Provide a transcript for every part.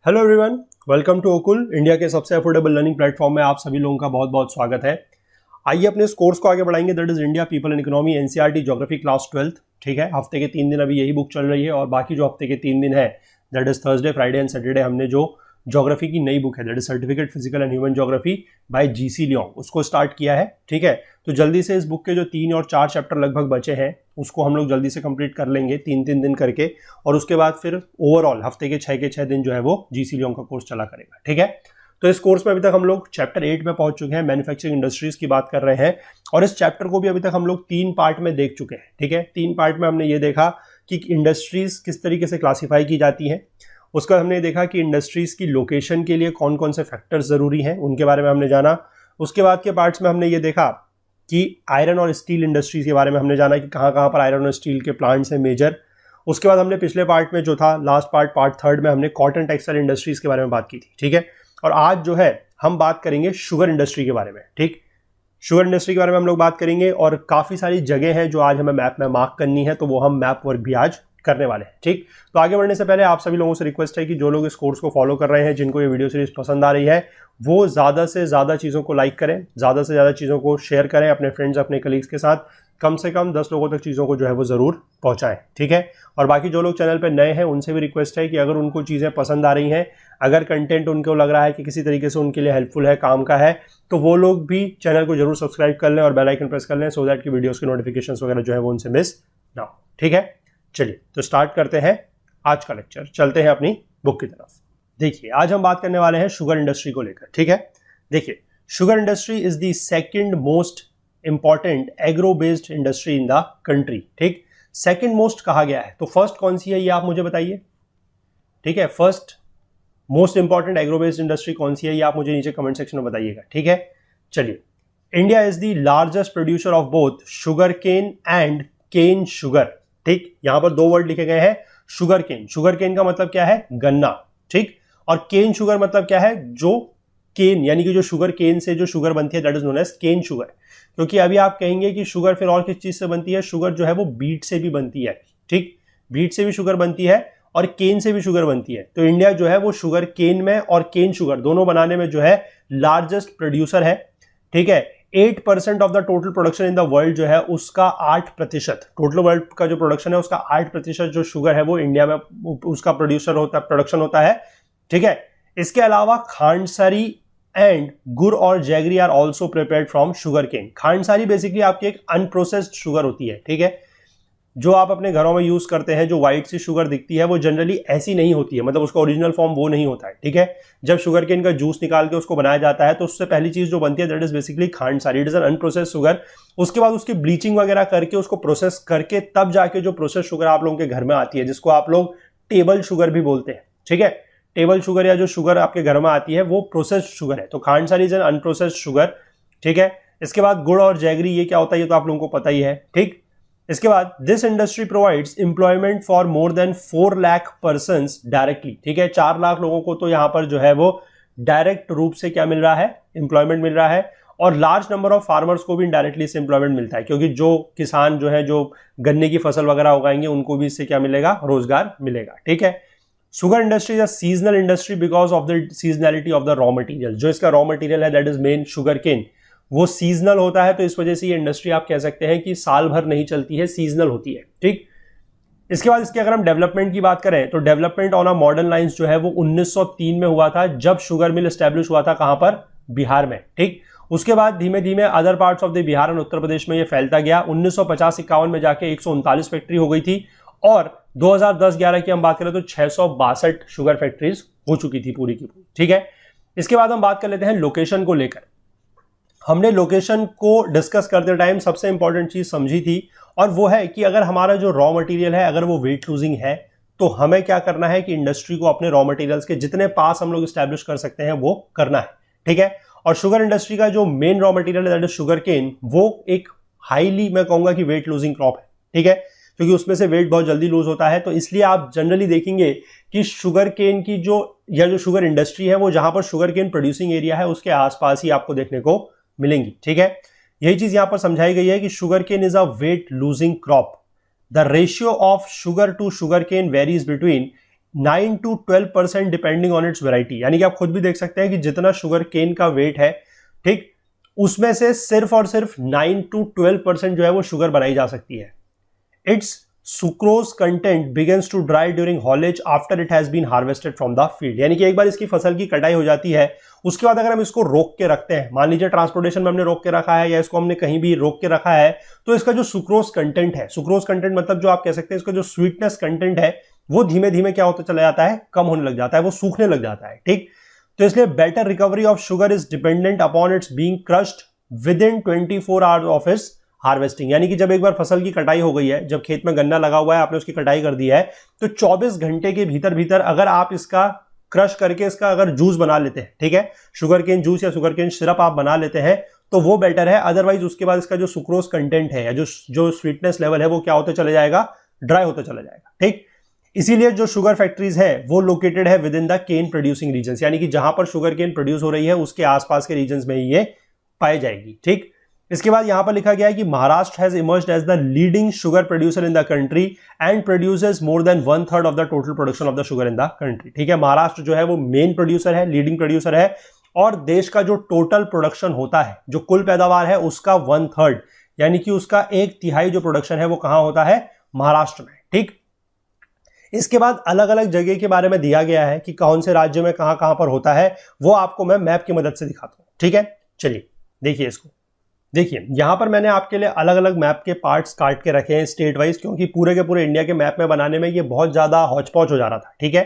Hello everyone, welcome to Okul, India के सबसे affordable learning platform में आप सभी लोगों का बहुत बहुत स्वागत है। आइए अपने इस कोर्स को आगे बढ़ाएंगे। That is India people and economy NCERT geography class 12th। ठीक है, हफ्ते के 3 दिन अभी यही बुक चल रही है और बाकी जो हफ्ते के 3 दिन है that is Thursday, Friday and Saturday हमने जो ज्योग्राफी की नई बुक है that is certificate physical and human geography bye GC Leong उसको स्टार्ट किया है। ठीक है, तो जल्दी से इस बुक के जो 3 और 4 चैप्टर लगभग बचे हैं उसको हम लोग जल्दी से कंप्लीट कर लेंगे 3-3 दिन करके, और उसके बाद फिर ओवरऑल हफ्ते के 6 दिन जो है वो जीसी लियोंग का कोर्स चला करेगा। ठीक है, तो इस कोर्स में अभी तक हम लोग चैप्टर 8 में पहुंच चुके हैं, मैन्युफैक्चरिंग इंडस्ट्रीज की बात कर रहे हैं, और इस चैप्टर को भी अभी तक हम लोग 3 पार्ट में देख चुके हैं। ठीक है, 3 पार्ट में हमने ये देखा कि इंडस्ट्रीज किस तरीके से क्लासीफाई की जाती हैं। उसका हमने देखा कि इंडस्ट्रीज की लोकेशन के लिए कौन कौन से फैक्टर्स जरूरी हैं, उनके बारे में हमने जाना। उसके बाद के पार्ट्स में हमने ये देखा कि आयरन और स्टील इंडस्ट्रीज के बारे में हमने जाना कि कहाँ कहाँ पर आयरन और स्टील के प्लांट्स हैं मेजर। उसके बाद हमने पिछले पार्ट में जो था लास्ट पार्ट 3 में हमने कॉटन टेक्सटाइल इंडस्ट्रीज के बारे में बात की थी। ठीक है, और आज जो है हम बात करेंगे शुगर इंडस्ट्री के बारे में। ठीक, शुगर इंडस्ट्री के बारे में हम लोग बात करेंगे और काफ़ी सारी जगह हैं जो आज हमें मैप में मार्क करनी है, तो वो हम मैप वर्क भी आज करने वाले हैं। ठीक, तो आगे बढ़ने से पहले आप सभी लोगों से रिक्वेस्ट है कि जो लोग इस कोर्स को फॉलो कर रहे हैं, जिनको ये वीडियो सीरीज पसंद आ रही है, वो ज़्यादा से ज़्यादा चीज़ों को लाइक करें, ज़्यादा से ज़्यादा चीज़ों को शेयर करें अपने फ्रेंड्स अपने कलीग्स के साथ। कम से कम 10 लोगों तक चीज़ों को जो है वो ज़रूर पहुँचाएं। ठीक है, और बाकी जो लोग चैनल पर नए हैं उनसे भी रिक्वेस्ट है कि अगर उनको चीज़ें पसंद आ रही हैं, अगर कंटेंट उनको लग रहा है कि किसी तरीके से उनके लिए हेल्पफुल है, काम का है, तो वो लोग भी चैनल को जरूर सब्सक्राइब कर लें और बेल आइकन प्रेस कर लें, सो दैट की वीडियोस की नोटिफिकेशंस वगैरह जो है वो उनसे मिस ना हो। ठीक है, चलिए तो स्टार्ट करते हैं आज का लेक्चर, चलते हैं अपनी बुक की तरफ। देखिए, आज हम बात करने वाले हैं शुगर इंडस्ट्री को लेकर। ठीक है, देखिए, sugar industry is the second most important agro based industry in the country. ठीक, सेकंड मोस्ट कहा गया है, तो फर्स्ट कौन सी है ये आप मुझे बताइए। ठीक है, first most important agro based industry कौन सी है ये आप मुझे नीचे कमेंट सेक्शन में बताइएगा। ठीक है, चलिए, India is the largest producer of both sugar cane and cane sugar. ठीक, यहां पर 2 वर्ड लिखे गए हैं, शुगर केन। शुगर केन का मतलब क्या है? गन्ना। ठीक, और केन शुगर मतलब क्या है? जो केन यानी कि जो शुगर केन से जो शुगर बनती है that is known as cane sugar. क्योंकि अभी आप कहेंगे कि शुगर फिर और किस चीज से बनती है? शुगर जो है वो बीट से भी बनती है। ठीक, बीट से भी शुगर बनती है और केन से भी शुगर बनती है। तो इंडिया जो है वो शुगर केन में और केन शुगर दोनों बनाने में जो है लार्जेस्ट प्रोड्यूसर है। ठीक है, 8% of the total production in the world जो है उसका 8%, टोटल वर्ल्ड का जो प्रोडक्शन है उसका 8% जो शुगर है वो इंडिया में उसका प्रोडक्शन होता है। ठीक है, इसके अलावा खांडसारी एंड गुड़ और jaggery are also prepared from sugar cane. Khandsari basically आपकी एक अनप्रोसेस्ड शुगर होती है। ठीक है, जो आप अपने घरों में यूज करते हैं, जो व्हाइट सी शुगर दिखती है वो जनरली ऐसी नहीं होती है, मतलब उसका ओरिजिनल फॉर्म वो नहीं होता है। ठीक है, जब शुगर केन का जूस निकाल के उसको बनाया जाता है तो उससे पहली चीज जो बनती है that is basically khandsari. It is an unprocessed sugar. उसके बाद उसकी ब्लीचिंग वगैरह करके उसको प्रोसेस करके तब जाके जो प्रोसेस शुगर आप लोगों के घर में आती है, जिसको आप लोग टेबल शुगर भी बोलते हैं। ठीक है, टेबल शुगर या जो शुगर आपके घर में आती है वो प्रोसेस्ड शुगर है। तो खांडसारी इज एन अनप्रोसेस्ड शुगर। ठीक है, इसके बाद गुड़ और जैगरी, ये क्या होता है ये तो आप लोगों को पता ही है। ठीक, इसके बाद this industry provides employment for more than 4 lakh persons directly. ठीक है, 4 लाख लोगों को तो यहां पर जो है वो डायरेक्ट रूप से क्या मिल रहा है? एम्प्लॉयमेंट मिल रहा है, और लार्ज नंबर ऑफ फार्मर्स को भी इनडायरेक्टली इससे एम्प्लॉयमेंट मिलता है, क्योंकि जो किसान जो है जो गन्ने की फसल वगैरह उगाएंगे उनको भी इससे क्या मिलेगा? रोजगार मिलेगा। ठीक है, sugar industry is a seasonal industry because of the seasonality of the raw material. जो इसका रॉ मटेरियल है that is main sugar cane, वो सीजनल होता है, तो इस वजह से ये इंडस्ट्री आप कह सकते हैं कि साल भर नहीं चलती है, सीजनल होती है। ठीक, इसके बाद इसके अगर हम डेवलपमेंट की बात करें तो development on a modern lines जो है वो 1903 में हुआ था, जब शुगर मिल एस्टेब्लिश हुआ था। कहां पर? बिहार में। ठीक, उसके बाद धीमे धीमे other parts of the Bihar and Uttar Pradesh में ये फैलता गया। 1950-51 में जाके 139 फैक्ट्री हो गई थी, और 2010-11 की हम बात करें तो 662 शुगर फैक्ट्रीज हो चुकी थी पूरी की पूरी। ठीक है, इसके बाद हम बात कर लेते हैं लोकेशन को लेकर। हमने लोकेशन को डिस्कस करते टाइम सबसे इंपॉर्टेंट चीज समझी थी, और वो है कि अगर हमारा जो रॉ मटेरियल है अगर वो वेट लूजिंग है तो हमें क्या करना है कि इंडस्ट्री को अपने रॉ मटेरियल्स के जितने पास हम लोग स्टैब्लिश कर सकते हैं वो करना है। ठीक है, और शुगर इंडस्ट्री का जो मेन रॉ मटेरियल है दैट इज शुगर केन, वो एक हाईली मैं कहूंगा कि वेट लूजिंग क्रॉप है। ठीक है, क्योंकि उसमें से वेट बहुत जल्दी लूज होता है, तो इसलिए आप जनरली देखेंगे कि शुगर केन की जो शुगर इंडस्ट्री है वो जहां पर शुगर केन प्रोड्यूसिंग एरिया है उसके आसपास ही आपको देखने को मिलेंगी। ठीक है, यही चीज यहां पर समझाई गई है कि sugar cane is a weight losing crop. The ratio of sugar to sugar cane varies between 9 to 12% depending on its variety. यानी कि आप खुद भी देख सकते हैं कि जितना शुगर केन का वेट है, ठीक, उसमें से सिर्फ और सिर्फ 9 to 12% जो है वो शुगर बनाई जा सकती है। Its sucrose content begins to dry during haulage after it has been harvested from the field. यानी कि एक बार इसकी फसल की कटाई हो जाती है, उसके बाद अगर हम इसको रोक के रखते हैं, मान लीजिए ट्रांसपोर्टेशन में हमने रोक के रखा है या इसको हमने कहीं भी रोक के रखा है, तो इसका जो सुक्रोज कंटेंट है, सुक्रोज कंटेंट मतलब जो आप कह सकते हैं इसका जो स्वीटनेस कंटेंट है, वो धीमे धीमे क्या होता चला जाता है, कम होने लग जाता है, वो सूखने लग जाता है। ठीक, तो इसलिए better recovery of sugar is dependent upon its being crushed with in 24 hours of its harvesting. यानी कि जब एक बार फसल की कटाई हो गई है, जब खेत में गन्ना लगा हुआ है, आपने उसकी कटाई कर दी है, तो 24 घंटे के भीतर भीतर अगर आप इसका क्रश करके इसका अगर जूस बना लेते हैं, ठीक है, शुगर केन जूस या शुगर केन सिरप आप बना लेते हैं, तो वो बेटर है। अदरवाइज उसके बाद इसका जो सुक्रोज कंटेंट है या जो स्वीटनेस लेवल है वो क्या होता चला जाएगा, ड्राई होता चला जाएगा। ठीक, इसीलिए जो शुगर फैक्ट्रीज है वो लोकेटेड है within the cane producing regions, यानी कि जहां पर शुगर केन प्रोड्यूस हो रही है उसके आसपास के रीजन्स में ही ये पाई जाएगी। ठीक, इसके बाद यहां पर लिखा गया है कि Maharashtra has emerged as the leading sugar producer in the country and produces more than 1/3 of the total production of the sugar in the country. ठीक है, महाराष्ट्र जो है वो मेन प्रोड्यूसर है, लीडिंग प्रोड्यूसर है, और देश का जो टोटल प्रोडक्शन होता है, जो कुल पैदावार है, उसका 1/3 यानी कि उसका 1/3 जो प्रोडक्शन है वो कहां होता है, महाराष्ट्र में। ठीक, इसके बाद अलग अलग जगह के बारे में दिया गया है कि कौन से राज्य में कहां कहां पर होता है, वो आपको मैं मैप की मदद से दिखाता हूं। ठीक है, चलिए देखिए इसको। देखिए यहां पर मैंने आपके लिए अलग अलग मैप के पार्ट्स काट के रखे हैं स्टेट वाइज, क्योंकि पूरे के पूरे इंडिया के मैप में बनाने में ये बहुत ज्यादा हौच पौच हो जा रहा था। ठीक है,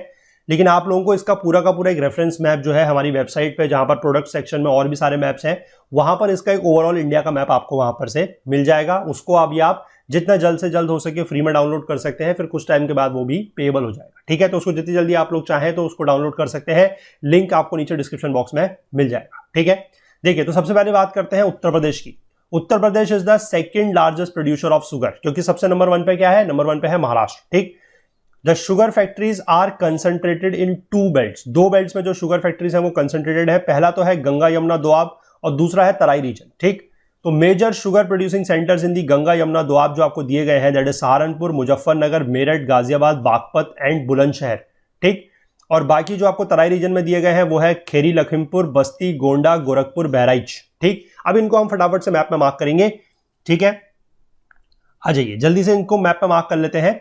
लेकिन आप लोगों को इसका पूरा का पूरा एक रेफरेंस मैप जो है हमारी वेबसाइट पे, जहां पर प्रोडक्ट सेक्शन में और भी सारे मैप्स हैं, वहां पर इसका एक ओवरऑल इंडिया का मैप आपको वहां पर से मिल जाएगा। उसको अभी आप जितना जल्द से जल्द हो सके फ्री में डाउनलोड कर सकते हैं, फिर कुछ टाइम के बाद वो भी पेएबल हो जाएगा। ठीक है, तो उसको जितनी जल्दी आप लोग चाहें तो उसको डाउनलोड कर सकते हैं, लिंक आपको नीचे डिस्क्रिप्शन बॉक्स में मिल जाएगा। ठीक है, देखिए तो सबसे पहले बात करते हैं उत्तर प्रदेश की। Uttar Pradesh is the second largest producer of sugar, क्योंकि सबसे नंबर 1 पे क्या है, नंबर 1 पे है महाराष्ट्र। ठीक, the sugar factories are concentrated in 2 belts, 2 belts में जो शुगर फैक्ट्रीज है वो कंसंट्रेटेड है। पहला तो है गंगा यमुना दोआब और दूसरा है तराई रीजन। ठीक, तो major sugar producing centres in the Ganga Yamuna Doab जो आपको दिए गए हैं, that is Saharanpur, Muzaffarnagar, Meerut, Ghaziabad, Baghpat and Bulandshahr. ठीक, और बाकी जो आपको तराई रीजन में दिए गए हैं वो है खेरी, लखीमपुर, बस्ती, गोंडा, गोरखपुर, बहराइच। ठीक, अब इनको हम फटाफट से मैप में मार्क करेंगे। ठीक है, आ जाइए जल्दी से इनको मैप में मार्क कर लेते हैं।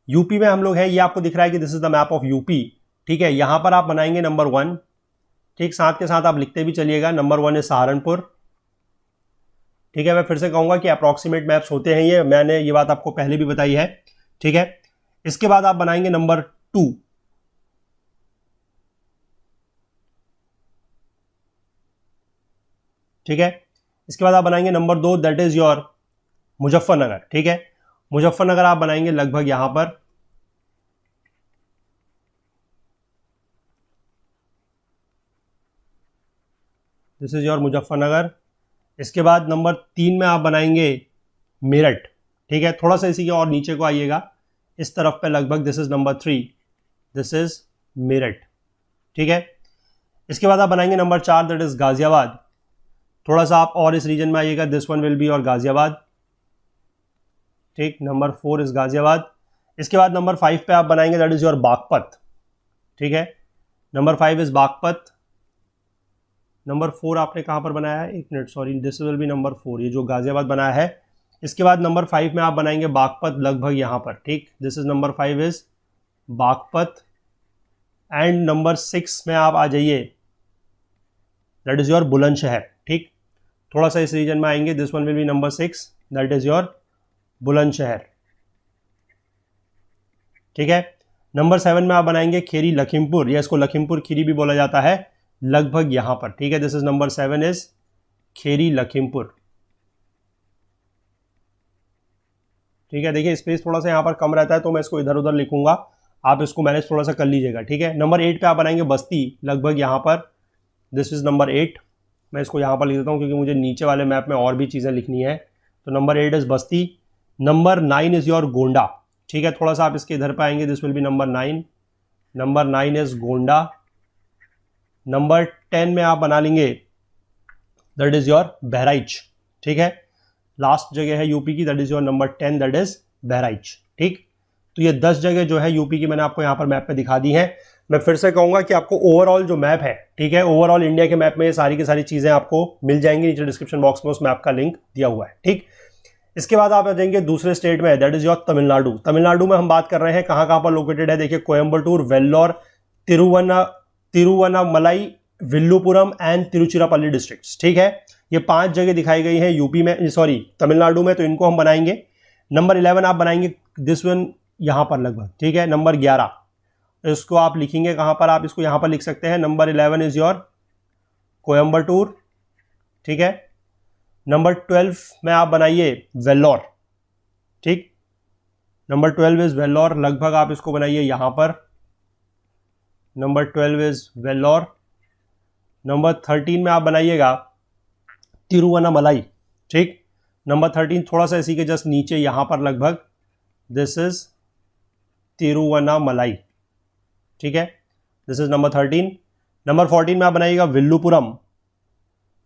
यूपी में हम लोग हैं, ये आपको दिख रहा है कि this is the map of UP. ठीक है, यहां पर आप बनाएंगे नंबर 1। ठीक, साथ के साथ आप लिखते भी चलिएगा, नंबर 1 है सहारनपुर। ठीक है, मैं फिर से कहूंगा कि अप्रॉक्सीमेट मैप्स होते हैं ये, मैंने ये बात आपको पहले भी बताई है। ठीक है, इसके बाद आप बनाएंगे नंबर 2। ठीक है, इसके बाद आप बनाएंगे number 2, that is your Muzaffarnagar. ठीक है, मुजफ्फरनगर आप बनाएंगे लगभग यहां पर। This is your Muzaffarnagar. इसके बाद नंबर 3 में आप बनाएंगे मेरठ। ठीक है, थोड़ा सा इसी के और नीचे को आइएगा इस तरफ पे लगभग, this is number 3, this is Meerut. ठीक है, इसके बाद आप बनाएंगे नंबर 4, दैट इज गाजियाबाद। थोड़ा सा आप और इस रीजन में आइएगा, दिस वन विल बी और गाजियाबाद। ठीक, नंबर 4 इज गाजियाबाद। इसके बाद नंबर 5 पे आप बनाएंगे, दैट इज योर बागपत। ठीक है, नंबर 5 इज बागपत। नंबर 4 आपने कहां पर बनाया है, एक minute, sorry, this will be number 4, ये जो गाजियाबाद बनाया है। इसके बाद नंबर 5 में आप बनाएंगे बागपत लगभग यहां पर। ठीक, this is number 5 is Baghpat. And number 6 में आप आ जाइए, दैट इज योर बुलंदशहर। ठीक, थोड़ा सा इस रीजन में आएंगे, this one will be number 6, that is your Bulandshahr. ठीक है, नंबर 7 में आप बनाएंगे खेरी लखीमपुर, या इसको लखीमपुर खीरी भी बोला जाता है, लगभग यहां पर। ठीक है, दिस इज नंबर 7 इज खेरी लखीमपुर। ठीक है, देखिए स्पेस थोड़ा सा यहां पर कम रहता है तो मैं इसको इधर उधर लिखूंगा, आप इसको मैनेज थोड़ा सा कर लीजिएगा। ठीक है, नंबर 8 पे आप बनाएंगे बस्ती, लगभग यहां पर, दिस इज नंबर 8। मैं इसको यहां पर लिख देता हूं क्योंकि मुझे नीचे वाले मैप में और भी चीजें लिखनी है। तो number 8 is Basti. Number 9 is your Gonda. ठीक है, थोड़ा सा आप इसके इधर पे आएंगे, this will be number 9। Number 9 is Gonda. Number 10 में आप बना लेंगे, दैट इज योर बहराइच। ठीक है, लास्ट जगह है यूपी की, that is your number 10, that is Bahraich. ठीक, तो ये 10 जगह जो है यूपी की मैंने आपको यहाँ पर मैप पे दिखा दी है। मैं फिर से कहूंगा कि आपको ओवरऑल जो मैप है, ठीक है, ओवरऑल इंडिया के मैप में ये सारी की सारी चीजें आपको मिल जाएंगी, नीचे डिस्क्रिप्शन बॉक्स में उस मैप का लिंक दिया हुआ है। ठीक, इसके बाद आप आ जाएंगे दूसरे स्टेट में, that is your Tamil Nadu. Tamil Nadu में हम बात कर रहे हैं कहां कहां पर लोकेटेड है। देखिए कोयंबटूर, वेल्लोर, तिरुवन्नामलाई, विल्लुपुरम एंड तिरुचिरापल्ली डिस्ट्रिक्ट्स। ठीक है, ये 5 जगह दिखाई गई है यूपी में, सॉरी तमिलनाडु में, तो इनको हम बनाएंगे। नंबर 11 आप बनाएंगे दिस वन यहां पर लगभग। ठीक है, नंबर 11 इसको आप लिखेंगे कहां पर, आप इसको यहां पर लिख सकते हैं। Number 11 is your Coimbatore. ठीक है, नंबर 12 में आप बनाइए वेल्लोर। ठीक, नंबर 12 इज वेल्लोर, लगभग आप इसको बनाइए यहां पर। Number 12 is Vellore. नंबर 13 में आप बनाइएगा तिरुवन्नामलाई। ठीक, नंबर 13 थोड़ा सा इसी के जस्ट नीचे यहां पर लगभग, दिस इज तिरुवन्नामलाई। ठीक है, दिस इज नंबर 13। नंबर 14 में आप बनाइएगा Villupuram.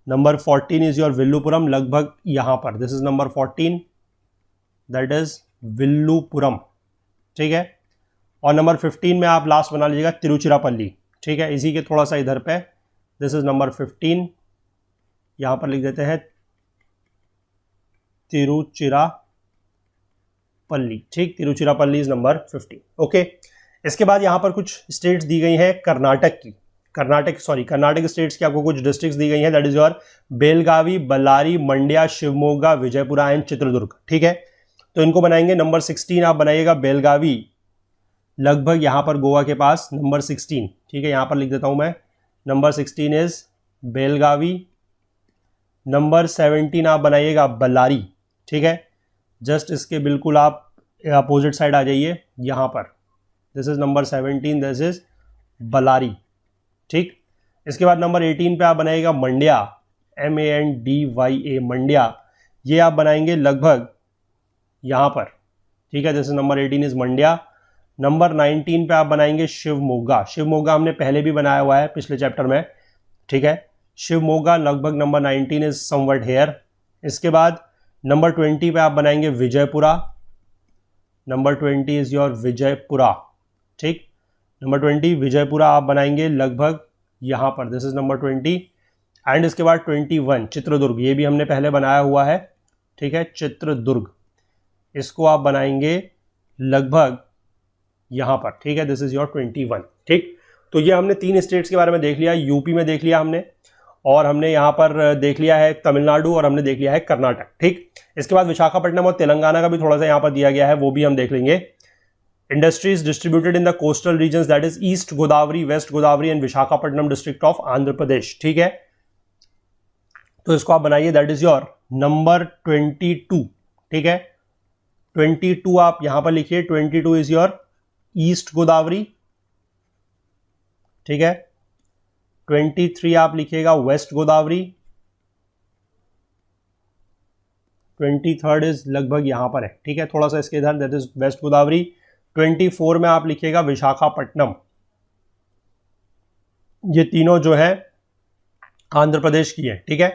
Number 14 is your Villupuram, लगभग यहां पर, this is number 14, that is Villupuram. ठीक है, और नंबर 15 में आप लास्ट बना लीजिएगा तिरुचिरापल्ली। ठीक है, इसी के थोड़ा सा इधर पे, दिस इज नंबर 15, यहां पर लिख देते हैं तिरुचिरापल्ली। ठीक, तिरुचिरापल्ली इज नंबर 15। ओके, इसके बाद यहां पर कुछ स्टेट्स दी गई हैं कर्नाटक की। कर्नाटक स्टेट्स की आपको कुछ डिस्ट्रिक्ट्स दी गई हैं, that is your Belagavi, Ballari, Mandya, Shivamogga, Vijayapura and Chitradurga. ठीक है, तो इनको बनाएंगे। नंबर 16 आप बनाइएगा बेलगावी, लगभग यहां पर गोवा के पास, नंबर 16। ठीक है, यहां पर लिख देता हूं मैं, नंबर 16 इज बेलगावी। नंबर 17 आप बनाइएगा बल्लारी। ठीक है, जस्ट इसके बिल्कुल आप अपोजिट साइड आ जाइए यहां पर, this is number 17, this is Ballari. ठीक, इसके बाद नंबर 18 पे आप बनाइएगा मंड्या, MANDYA, मंड्या, ये आप बनाएंगे लगभग यहां पर। ठीक है, this is number 18 is Mandya. Number 19 पे आप बनाएंगे शिवमोगा। शिवमोगा हमने पहले भी बनाया हुआ है पिछले चैप्टर में। ठीक है, शिवमोगा लगभग नंबर 19 इज समवट हेयर। इसके बाद नंबर 20 पे आप बनाएंगे Vijayapura. Number 20 is your Vijayapura. ठीक, नंबर 20 विजयपुरा आप बनाएंगे लगभग यहां पर, दिस इज नंबर 20। एंड इसके बाद 21 चित्रदुर्ग, ये भी हमने पहले बनाया हुआ है। ठीक है, चित्रदुर्ग, इसको आप बनाएंगे लगभग यहां पर। ठीक है, दिस इज योर 21। ठीक, तो ये हमने 3 स्टेट्स के बारे में देख लिया, यूपी में देख लिया हमने, और हमने यहां पर देख लिया है तमिलनाडु, और हमने देख लिया है कर्नाटक। ठीक, इसके बाद विशाखापट्टनम और तेलंगाना का भी थोड़ा सा यहां पर दिया गया है, वो भी हम देख लेंगे। Industries distributed in the coastal regions, that is east Godavari, west Godavari and Visakhapatnam district of Andhra Pradesh. ठीक है, तो इसको आप बनाइए, दैट इज योर नंबर 22। ठीक है, 22 आप यहां पर लिखिए, 22 इज योर ईस्ट गोदावरी। ठीक है, 23 आप लिखिएगा वेस्ट गोदावरी। 23rd इज लगभग यहां पर है। ठीक है, थोड़ा सा इसके इधर, दैट इज वेस्ट गोदावरी। 24 में आप लिखिएगा विशाखापट्टनम। ये तीनों जो है आंध्र प्रदेश की है। ठीक है,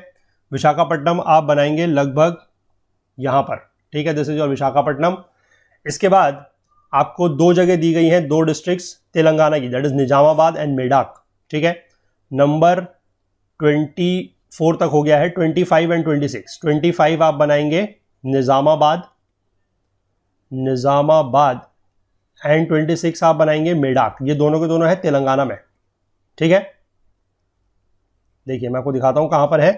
विशाखापट्टनम आप बनाएंगे लगभग यहां पर। ठीक है, दिस इज योर विशाखापट्टनम। इसके बाद आपको 2 जगह दी गई हैं, 2 डिस्ट्रिक्ट्स तेलंगाना की, that is Nizamabad and Medak. ठीक है, नंबर 24 तक हो गया है, 25 एंड 26। 25 आप बनाएंगे निजामाबाद एंड 26 आप बनाएंगे मेडक। ये दोनों के दोनों है तेलंगाना में। ठीक है, देखिए मैं आपको दिखाता हूं कहां पर है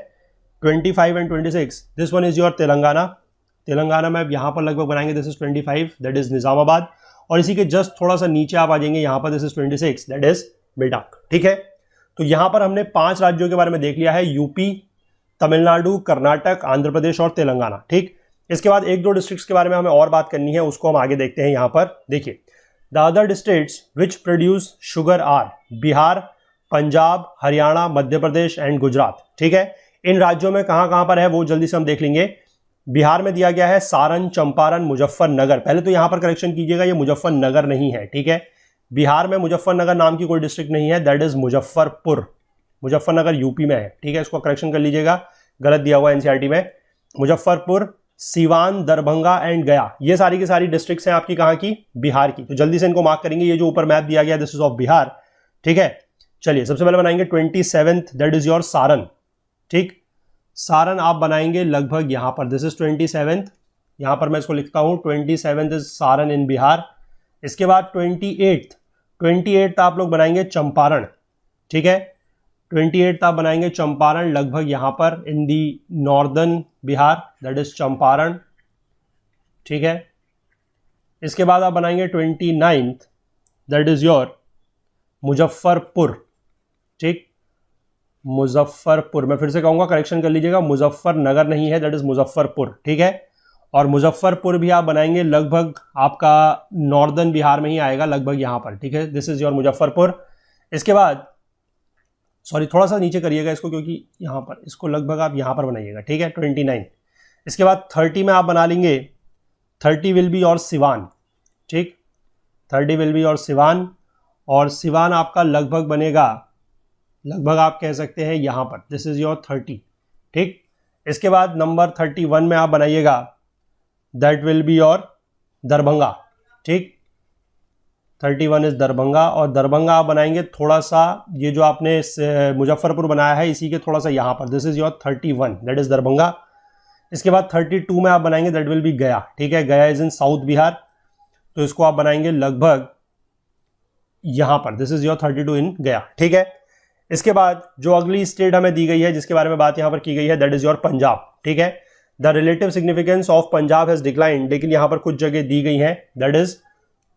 25 and 26। This one is your Telangana. Telangana में आप यहां पर लगभग बनाएंगे, this is 25, that is Nizamabad, और इसी के जस्ट थोड़ा सा नीचे आप आ जाएंगे यहां पर, this is 26, that is Medak. ठीक है, तो यहां पर हमने 5 राज्यों के बारे में देख लिया है, यूपी, तमिलनाडु, कर्नाटक, आंध्र प्रदेश और तेलंगाना। ठीक, इसके बाद 1-2 डिस्ट्रिक्ट्स के बारे में हमें और बात करनी है, उसको हम आगे देखते हैं। यहां पर देखिए, the other states which produce sugar are Bihar, Punjab, Haryana, Madhya Pradesh and Gujarat. ठीक है, इन राज्यों में कहां कहां पर है वो जल्दी से हम देख लेंगे। बिहार में दिया गया है सारण, चंपारण, मुजफ्फरनगर। पहले तो यहां पर करेक्शन कीजिएगा, ये मुजफ्फरनगर नहीं है। ठीक है, बिहार में मुजफ्फरनगर नाम की कोई डिस्ट्रिक्ट नहीं है, that is Muzaffarpur. Muzaffarnagar UP में है। ठीक है, इसको करेक्शन कर लीजिएगा, गलत दिया हुआ एनसीईआरटी में। मुजफ्फरपुर, सिवान, दरभंगा एंड गया, ये सारी की सारी डिस्ट्रिक्ट्स हैं आपकी कहाँ की, बिहार की। तो जल्दी से इनको मार्क करेंगे, ये जो ऊपर मैप दिया गया दिस इज ऑफ बिहार, ठीक है। चलिए सबसे पहले बनाएंगे 27th, that is your Saran, ठीक। सारण आप बनाएंगे लगभग यहां पर, दिस इज 27th, यहां पर मैं इसको लिखता हूं 27th इज सारण इन बिहार। इसके बाद 28th आप लोग बनाएंगे चंपारण, ठीक है। 28th आप बनाएंगे चंपारण लगभग यहां पर in the northern Bihar, that is Champaran, ठीक है। इसके बाद आप बनाएंगे 29th, that is your Muzaffarpur, ठीक। मुजफ्फरपुर, मैं फिर से कहूंगा, करेक्शन कर लीजिएगा, मुजफ्फरनगर नहीं है, दैट इज मुजफ्फरपुर, ठीक है। और मुजफ्फरपुर भी आप बनाएंगे लगभग आपका नॉर्दर्न बिहार में ही आएगा, लगभग यहां पर, ठीक है। This is your Muzaffarpur. इसके बाद सॉरी थोड़ा सा नीचे करिएगा इसको, क्योंकि यहां पर इसको लगभग आप यहां पर बनाइएगा, ठीक है, 29। इसके बाद 30 में आप बना लेंगे, 30 विल बी और सिवान, ठीक। 30 विल बी और सिवान, और सिवान आपका लगभग बनेगा, लगभग आप कह सकते हैं यहां पर, दिस इज योर 30, ठीक। इसके बाद नंबर 31 में आप बनाइएगा, that will be your Darbhanga, ठीक। 31 इज दरभंगा, और दरभंगा आप बनाएंगे थोड़ा सा, ये जो आपने मुजफ्फरपुर बनाया है इसी के थोड़ा सा यहां पर, this is your 31, that is Darbhanga. इसके बाद 32 में आप बनाएंगे, दैट विल बी गया, ठीक है। गया इज इन साउथ बिहार, तो इसको आप बनाएंगे लगभग यहां पर, दिस इज योर 32 इन गया, ठीक है। इसके बाद जो अगली स्टेट हमें दी गई है जिसके बारे में बात यहां पर की गई है, दैट इज योर पंजाब, ठीक है। The relative significance of Punjab has declined, लेकिन यहां पर कुछ जगह दी गई हैं, that is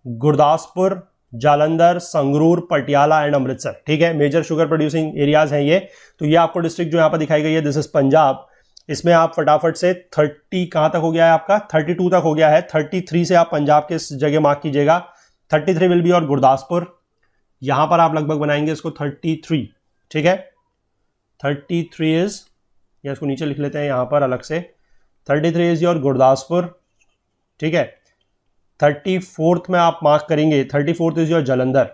Gurdaspur, Jalandhar, Sangrur, Patiala and Amritsar, ठीक है। मेजर शुगर प्रोड्यूसिंग एरियाज हैं ये। तो ये आपको डिस्ट्रिक्ट जो यहां पर दिखाई गई है, दिस इज पंजाब। इसमें आप फटाफट से 30 कहां तक हो गया है आपका, 32 तक हो गया है। 33 से आप पंजाब के जगह मार्क कीजिएगा, 33 विल बी और गुरदासपुर, यहां पर आप लगभग बनाएंगे इसको 33, ठीक है। 33 इज, या इसको नीचे लिख लेते हैं यहां पर अलग से, 33 इज योर गुरदासपुर, ठीक है। 34th में आप मार्क करेंगे, 34th इज योर जालंधर,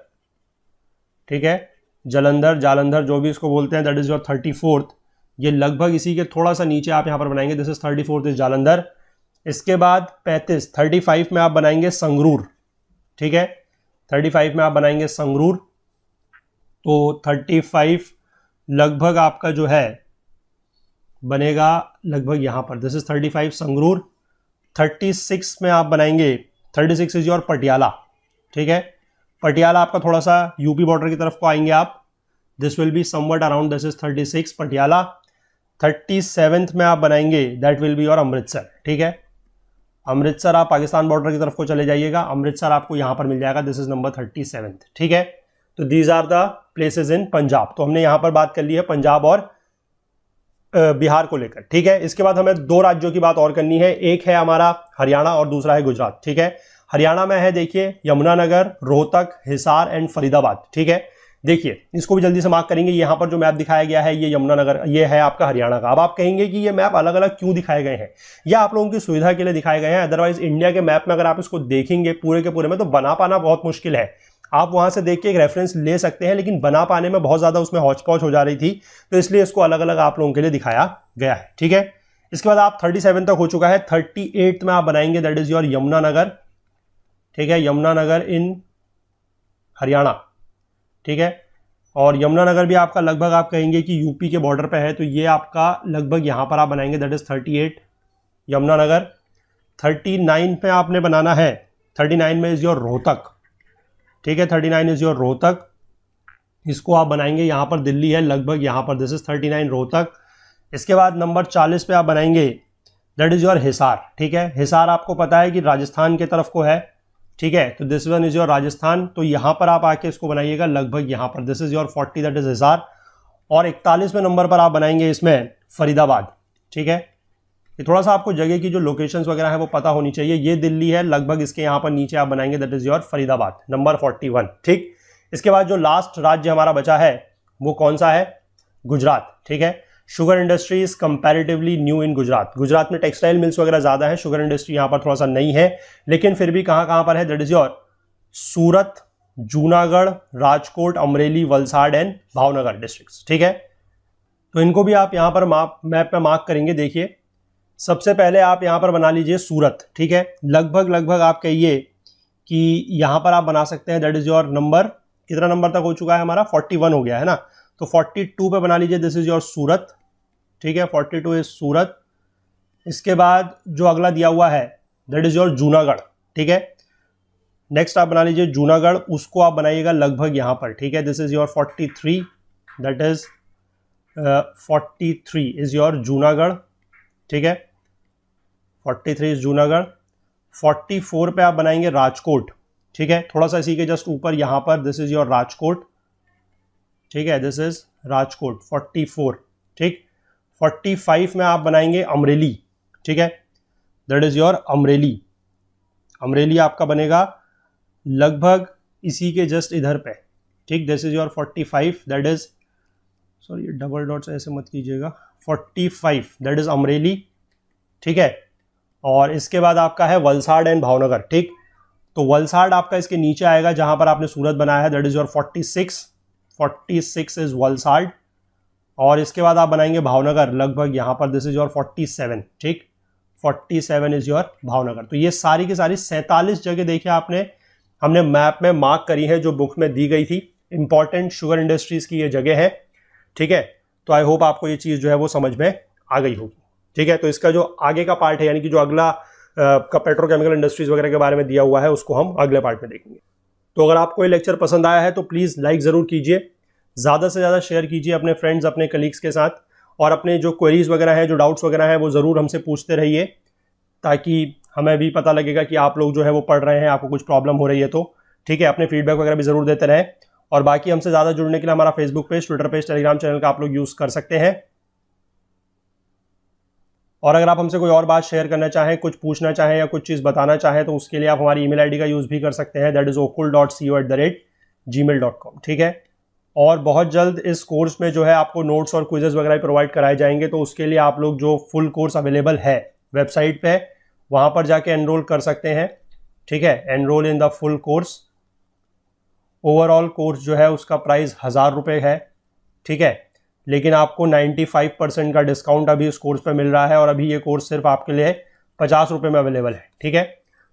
ठीक है। जालंधर, जालंधर जो भी इसको बोलते हैं, दैट इज योर 34th। ये लगभग इसी के थोड़ा सा नीचे आप यहां पर बनाएंगे, this is 34th is Jalandhar. इसके बाद 35 में आप बनाएंगे संगरूर, ठीक है। 35 में आप बनाएंगे संगरूर, तो 35 लगभग आपका जो है बनेगा लगभग यहां पर, दिस इज 35 संगरूर। 36 में आप बनाएंगे, 36 इज योर पटियाला, ठीक है। पटियाला आपका थोड़ा सा यूपी बॉर्डर की तरफ को आएंगे आप, this will be somewhat around, this is 36 Patiala. 37th में आप बनाएंगे, that will be your Amritsar, ठीक है। अमृतसर आप पाकिस्तान बॉर्डर की तरफ को चले जाइएगा, अमृतसर आपको यहां पर मिल जाएगा, दिस इज नंबर 37th, ठीक है। तो these are the places in Punjab. तो हमने यहां पर बात कर ली है पंजाब और बिहार को लेकर, ठीक है। इसके बाद हमें दो राज्यों की बात और करनी है, एक है हमारा हरियाणा और दूसरा है गुजरात, ठीक है। हरियाणा में है देखिए यमुनानगर, रोहतक, हिसार एंड फरीदाबाद, ठीक है। देखिए इसको भी जल्दी से मार्क करेंगे, यहां पर जो मैप दिखाया गया है ये यमुनानगर, ये है आपका हरियाणा का। अब आप कहेंगे कि ये मैप अलग अलग क्यों दिखाए गए हैं, या आप लोगों की सुविधा के लिए दिखाए गए हैं, अदरवाइज इंडिया के मैप में अगर आप इसको देखेंगे पूरे के पूरे में तो बना पाना बहुत मुश्किल है। आप वहां से देख के एक रेफरेंस ले सकते हैं, लेकिन बना पाने में बहुत ज्यादा उसमें हौच पौच हो जा रही थी, तो इसलिए इसको अलग अलग आप लोगों के लिए दिखाया गया है, ठीक है। इसके बाद आप 37 तक हो चुका है। 38 में आप बनाएंगे, दैट इज योर यमुनानगर, ठीक है। यमुनानगर इन हरियाणा, ठीक है। और यमुनानगर भी आपका लगभग आप कहेंगे कि यूपी के बॉर्डर पे है, तो ये आपका लगभग यहां पर आप बनाएंगे, दैट इज 38 यमुनानगर। 39 में आपने बनाना है, 39 में इज योर रोहतक, ठीक है। 39 इज योर रोहतक, इसको आप बनाएंगे यहां पर, दिल्ली है लगभग यहां पर, दिस इज 39 रोहतक। इसके बाद नंबर 40 पे आप बनाएंगे, दैट इज योर हिसार, ठीक है। हिसार आपको पता है कि राजस्थान के तरफ को है, ठीक है। तो this one is your Rajasthan, तो यहां पर आप आके इसको बनाइएगा लगभग यहां पर, this is your 40, that is Hisar. और 41वें नंबर पर आप बनाएंगे इसमें फरीदाबाद, ठीक है। ये थोड़ा सा आपको जगह की जो लोकेशंस वगैरह है वो पता होनी चाहिए। ये दिल्ली है लगभग, इसके यहां पर नीचे आप बनाएंगे, that is your Faridabad, number 41, ठीक। इसके बाद जो लास्ट राज्य हमारा बचा है वो कौन सा है, गुजरात, ठीक है। Sugar industry is comparatively new in Gujarat. Gujarat में टेक्सटाइल मिल्स वगैरह ज्यादा है, शुगर इंडस्ट्री यहां पर थोड़ा सा नहीं है, लेकिन फिर भी कहां कहां पर है, that is your Surat, Junagadh, Rajkot, Amreli, Valsad and Bhavnagar districts, ठीक है। तो इनको भी आप यहां पर मैप में मार्क करेंगे। देखिए सबसे पहले आप यहाँ पर बना लीजिए सूरत, ठीक है। लगभग आप कहिए कि यहाँ पर आप बना सकते हैं, दैट इज योर नंबर, कितना नंबर तक हो चुका है हमारा, 41 हो गया है ना, तो 42 पे बना लीजिए, दिस इज योर सूरत, ठीक है, 42 इज सूरत। इसके बाद जो अगला दिया हुआ है दैट इज योर जूनागढ़, ठीक है। नेक्स्ट आप बना लीजिए जूनागढ़, उसको आप बनाइएगा लगभग यहाँ पर, ठीक है, this is your 43, that is 43 is your Junagadh, ठीक है, 43 इज जूनागढ़। 44 पे आप बनाएंगे राजकोट, ठीक है, थोड़ा सा इसी के जस्ट ऊपर यहाँ पर, दिस इज योर राजकोट, ठीक है, दिस इज राजकोट 44, ठीक। 45 में आप बनाएंगे अमरेली, ठीक है, that is your Amreli. Amreli आपका बनेगा लगभग इसी के जस्ट इधर पे, ठीक, this is your 45, that is, sorry double dot से ऐसे मत कीजिएगा, 45 दैट इज अमरेली, ठीक है। और इसके बाद आपका है वलसाड़ एंड भावनगर, ठीक, तो वलसाड़ आपका इसके नीचे आएगा जहां पर आपने सूरत बनाया है, that is your 46 is Valsad. और इसके बाद आप बनाएंगे भावनगर लगभग यहाँ पर, दिस इज योर 47, ठीक, 47 इज योर भावनगर। तो ये सारी की सारी 47 जगह देखिए आपने, हमने मैप में मार्क करी है जो बुक में दी गई थी, इंपॉर्टेंट शुगर इंडस्ट्रीज की ये जगह है, ठीक है। तो आई होप आपको ये चीज़ जो है वो समझ में आ गई होगी, ठीक है। तो इसका जो आगे का पार्ट है, यानी कि जो अगला का पेट्रोकेमिकल इंडस्ट्रीज वगैरह के बारे में दिया हुआ है, उसको हम अगले पार्ट में देखेंगे। तो अगर आपको ये लेक्चर पसंद आया है तो प्लीज़ लाइक ज़रूर कीजिए, ज़्यादा से ज़्यादा शेयर कीजिए अपने फ्रेंड्स, अपने कलीग्स के साथ, और अपने जो क्वेरीज वगैरह हैं, जो डाउट्स वगैरह हैं, वो ज़रूर हमसे पूछते रहिए, ताकि हमें भी पता लगेगा कि आप लोग जो है वो पढ़ रहे हैं, आपको कुछ प्रॉब्लम हो रही है तो, ठीक है। अपने फीडबैक वगैरह भी ज़रूर देते रहें। और बाकी हमसे ज़्यादा जुड़ने के लिए हमारा Facebook page, Twitter page, Telegram channel का आप लोग यूज़ कर सकते हैं। और अगर आप हमसे कोई और बात शेयर करना चाहें, कुछ पूछना चाहें या कुछ चीज़ बताना चाहें, तो उसके लिए आप हमारी ईमेल आईडी का यूज़ भी कर सकते हैं, दैट इज़ okul.co@gmail.com, ठीक है। और बहुत जल्द इस कोर्स में जो है आपको नोट्स और क्विजेज वगैरह प्रोवाइड कराए जाएंगे, तो उसके लिए आप लोग जो फुल कोर्स अवेलेबल है वेबसाइट पे, वहाँ पर जाके एनरोल कर सकते हैं, ठीक है, enrol in the full course. Overall course जो है उसका प्राइस 1000 रुपये है, ठीक है, लेकिन आपको 95% का डिस्काउंट अभी इस कोर्स पे मिल रहा है, और अभी ये कोर्स सिर्फ आपके लिए 50 रुपये में अवेलेबल है, ठीक है।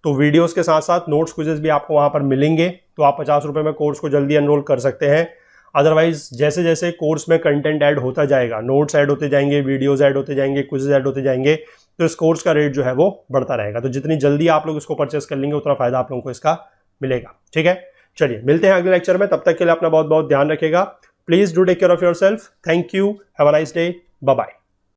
तो वीडियोस के साथ साथ नोट्स क्विजेस भी आपको वहाँ पर मिलेंगे, तो आप 50 रुपये में कोर्स को जल्दी एनरोल कर सकते हैं। अदरवाइज जैसे जैसे कोर्स में कंटेंट ऐड होता जाएगा, नोट्स ऐड होते जाएंगे, वीडियोज़ ऐड होते जाएंगे, क्विजेज ऐड होते जाएंगे, तो इस कोर्स का रेट जो है वो बढ़ता रहेगा। तो जितनी जल्दी आप लोग इसको परचेस कर लेंगे, उतना फायदा आप लोगों को इसका मिलेगा, ठीक है। चलिए मिलते हैं अगले लेक्चर में, तब तक के लिए अपना बहुत बहुत ध्यान रखिएगा। Please do take care of yourself. Thank you, have a nice day, bye bye.